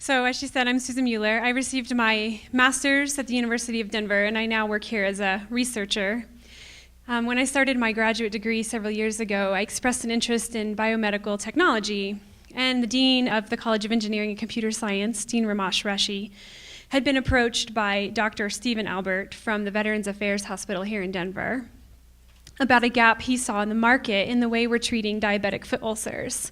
So as she said, I'm Susan Mueller. I received my master's at the University of Denver, and I now work here as a researcher. When I started my graduate degree several years ago, I expressed an interest in biomedical technology, and the dean of the College of Engineering and Computer Science, Dean Ramesh Reshi, had been approached by Dr. Stephen Albert from the Veterans Affairs Hospital here in Denver about a gap he saw in the market in the way we're treating diabetic foot ulcers.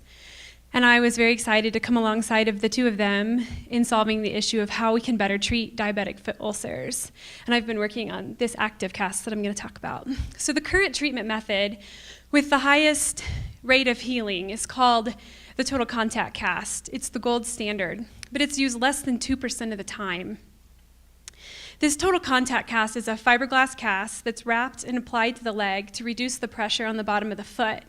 And I was very excited to come alongside of the two of them in solving the issue of how we can better treat diabetic foot ulcers. And I've been working on this active cast that I'm going to talk about. So the current treatment method with the highest rate of healing is called the total contact cast. It's the gold standard, but it's used less than 2% of the time. This total contact cast is a fiberglass cast that's wrapped and applied to the leg to reduce the pressure on the bottom of the foot.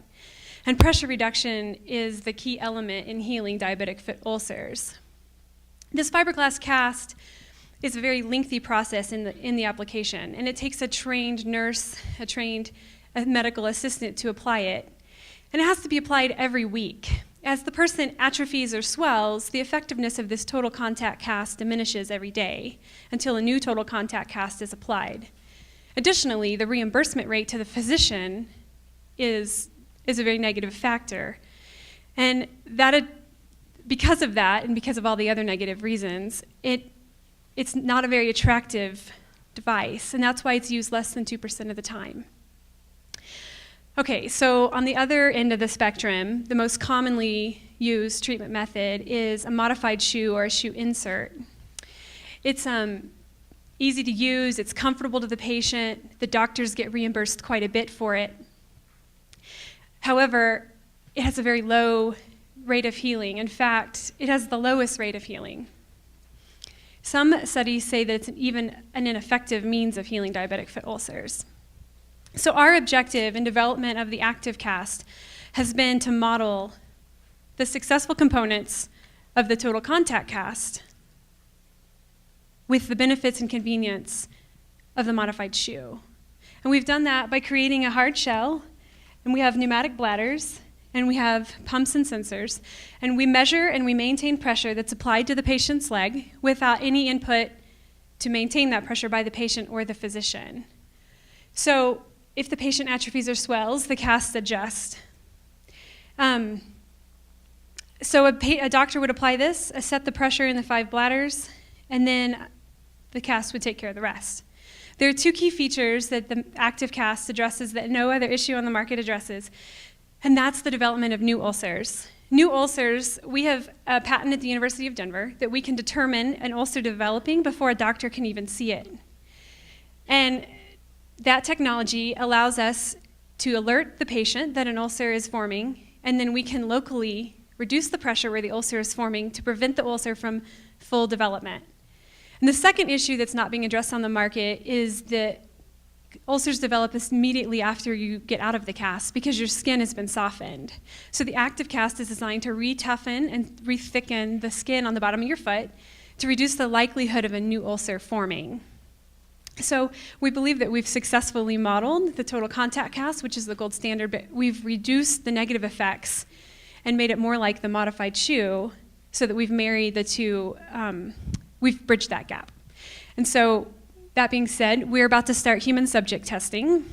And pressure reduction is the key element in healing diabetic foot ulcers. This fiberglass cast is a very lengthy process in the application, and it takes a trained nurse, a medical assistant to apply it. And it has to be applied every week. As the person atrophies or swells, the effectiveness of this total contact cast diminishes every day until a new total contact cast is applied. Additionally, the reimbursement rate to the physician is a very negative factor. And because of that, and because of all the other negative reasons, it's not a very attractive device, and that's why it's used less than 2% of the time. Okay, so on the other end of the spectrum, the most commonly used treatment method is a modified shoe or a shoe insert. It's easy to use, it's comfortable to the patient, the doctors get reimbursed quite a bit for it. However, it has a very low rate of healing. In fact, it has the lowest rate of healing. Some studies say that it's even an ineffective means of healing diabetic foot ulcers. So our objective in development of the active cast has been to model the successful components of the total contact cast with the benefits and convenience of the modified shoe. And we've done that by creating a hard shell, and we have pneumatic bladders, and we have pumps and sensors, and we measure and we maintain pressure that's applied to the patient's leg without any input to maintain that pressure by the patient or the physician. So if the patient atrophies or swells, the cast adjusts. So a doctor would apply this, set the pressure in the 5 bladders, and then the cast would take care of the rest. There are 2 key features that the active cast addresses that no other issue on the market addresses, and that's the development of new ulcers. New ulcers, we have a patent at the University of Denver that we can determine an ulcer developing before a doctor can even see it. And that technology allows us to alert the patient that an ulcer is forming, and then we can locally reduce the pressure where the ulcer is forming to prevent the ulcer from full development. And the second issue that's not being addressed on the market is that ulcers develop immediately after you get out of the cast because your skin has been softened. So the active cast is designed to re-toughen and re-thicken the skin on the bottom of your foot to reduce the likelihood of a new ulcer forming. So we believe that we've successfully modeled the total contact cast, which is the gold standard, but we've reduced the negative effects and made it more like the modified shoe so that we've married the two, we've bridged that gap. And so that being said, we're about to start human subject testing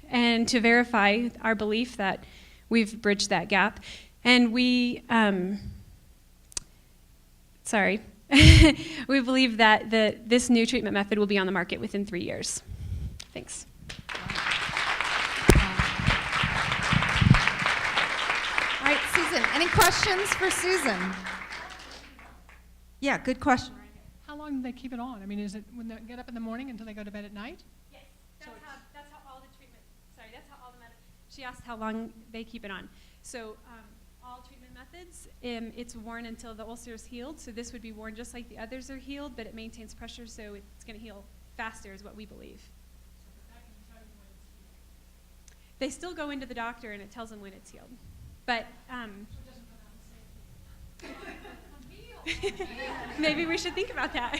and to verify our belief that we've bridged that gap. And we believe that this new treatment method will be on the market within 3 years. Thanks. All right, Susan, any questions for Susan? Yeah, good question. How long do they keep it on? I mean, is it when they get up in the morning until they go to bed at night? Yes, that's how all the treatment, she asked how long they keep it on. So all treatment methods, it's worn until the ulcer is healed. So this would be worn just like the others are healed, but it maintains pressure, so it's going to heal faster is what we believe. They still go into the doctor and it tells them when it's healed. But maybe we should think about that.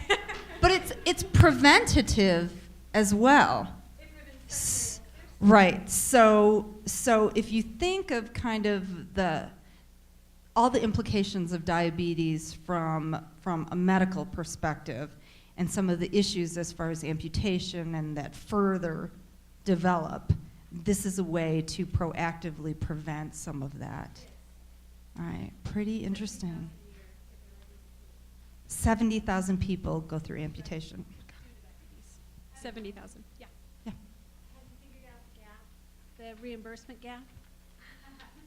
But it's preventative as well. Right. So if you think of kind of the all the implications of diabetes from a medical perspective and some of the issues as far as amputation and that further develop, this is a way to proactively prevent some of that. All right, pretty interesting. 70,000 people go through amputation. 70,000, yeah. Yeah. Have you figured out the gap, the reimbursement gap?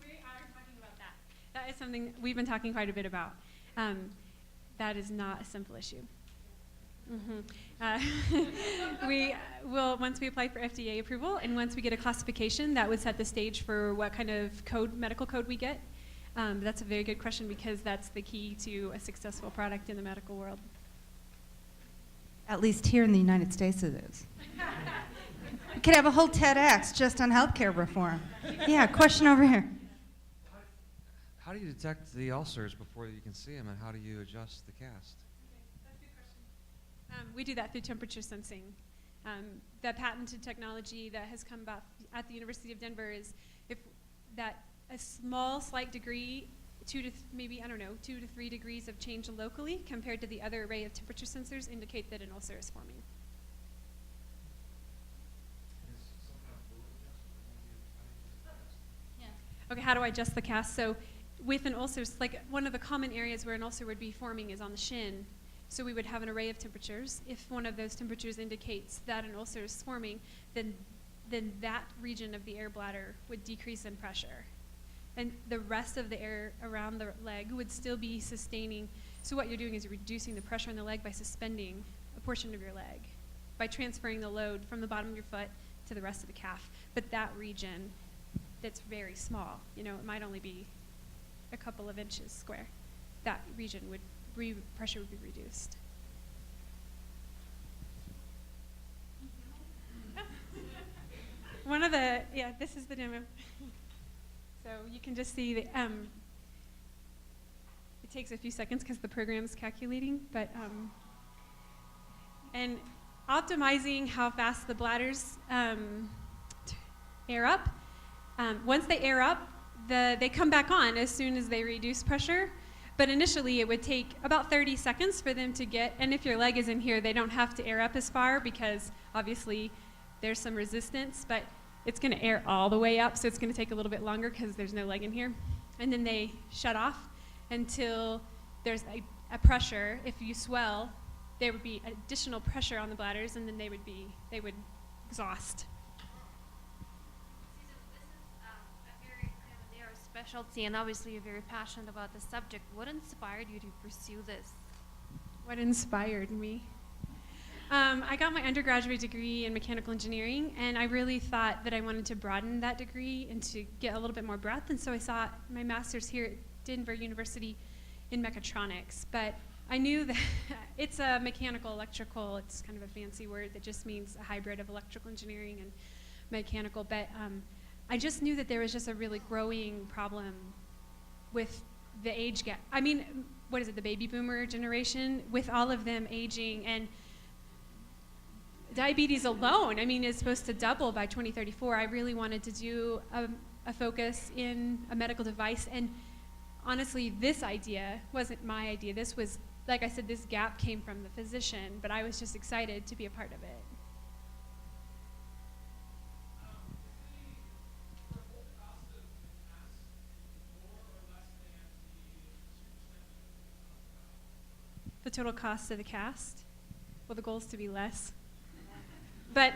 We are talking about that. That is something we've been talking quite a bit about. That is not a simple issue. We will, once we apply for FDA approval and once we get a classification, that would set the stage for what kind of code, medical code we get. That's a very good question because that's the key to a successful product in the medical world. At least here in the United States it is. We could have a whole TEDx just on healthcare reform. Yeah, question over here. How do you detect the ulcers before you can see them, and how do you adjust the cast? That's a good question. We do that through temperature sensing. The patented technology that has come about at the University of Denver is if that a small, slight degree, 2 to 3 degrees of change locally compared to the other array of temperature sensors indicate that an ulcer is forming. Okay, how do I adjust the cast? So with an ulcer, like one of the common areas where an ulcer would be forming is on the shin. So we would have an array of temperatures. If one of those temperatures indicates that an ulcer is forming, then that region of the air bladder would decrease in pressure. And the rest of the air around the leg would still be sustaining. So what you're doing is you're reducing the pressure on the leg by suspending a portion of your leg, by transferring the load from the bottom of your foot to the rest of the calf. But that region that's very small, it might only be a couple of inches square, that region would, pressure would be reduced. This is the demo. So you can just see it takes a few seconds because the program's calculating, but and optimizing how fast the bladders air up. Once they air up, they come back on as soon as they reduce pressure, but initially it would take about 30 seconds for them to get, and if your leg is in here, they don't have to air up as far because obviously there's some resistance, but it's going to air all the way up, so it's going to take a little bit longer because there's no leg in here. And then they shut off until there's a pressure. If you swell, there would be additional pressure on the bladders, and then they would exhaust. Susan, this is a very kind of narrow specialty, and obviously you're very passionate about the subject. What inspired you to pursue this? What inspired me? I got my undergraduate degree in mechanical engineering, and I really thought that I wanted to broaden that degree and to get a little bit more breadth, and so I sought my master's here at Denver University in mechatronics. But I knew that it's a mechanical electrical, it's kind of a fancy word that just means a hybrid of electrical engineering and mechanical, but I just knew that there was just a really growing problem with the age gap. I mean, what is it, the baby boomer generation, with all of them aging, and diabetes alone, is supposed to double by 2034. I really wanted to do a focus in a medical device, and honestly, this idea wasn't my idea. This was, like I said, this gap came from the physician, but I was just excited to be a part of it. The total cost of the cast? Well, the goal is to be less. But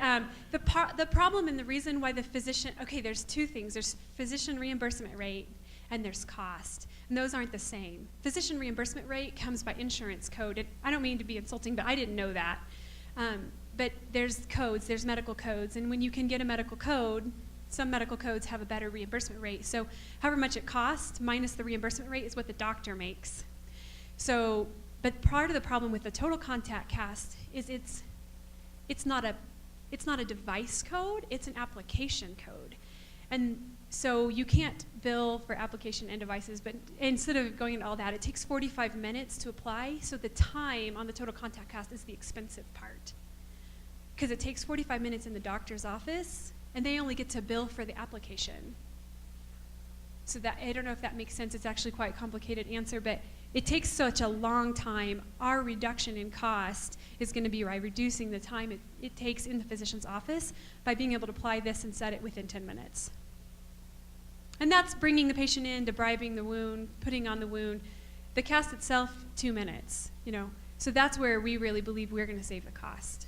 the problem and the reason why the physician, there's two things. There's physician reimbursement rate and there's cost. And those aren't the same. Physician reimbursement rate comes by insurance code. I don't mean to be insulting, but I didn't know that. But there's codes, there's medical codes. And when you can get a medical code, some medical codes have a better reimbursement rate. So however much it costs minus the reimbursement rate is what the doctor makes. So, but part of the problem with the total contact cast is it's not a device code, it's an application code. And so you can't bill for application and devices, but instead of going into all that, it takes 45 minutes to apply, so the time on the total contact cast is the expensive part. Because it takes 45 minutes in the doctor's office, and they only get to bill for the application. So that, I don't know if that makes sense. It's actually quite a complicated answer, but it takes such a long time. Our reduction in cost is going to be by reducing the time it takes in the physician's office by being able to apply this and set it within 10 minutes. And that's bringing the patient in, debribing the wound, putting on the wound. The cast itself, 2 minutes, you know. So that's where we really believe we're going to save the cost.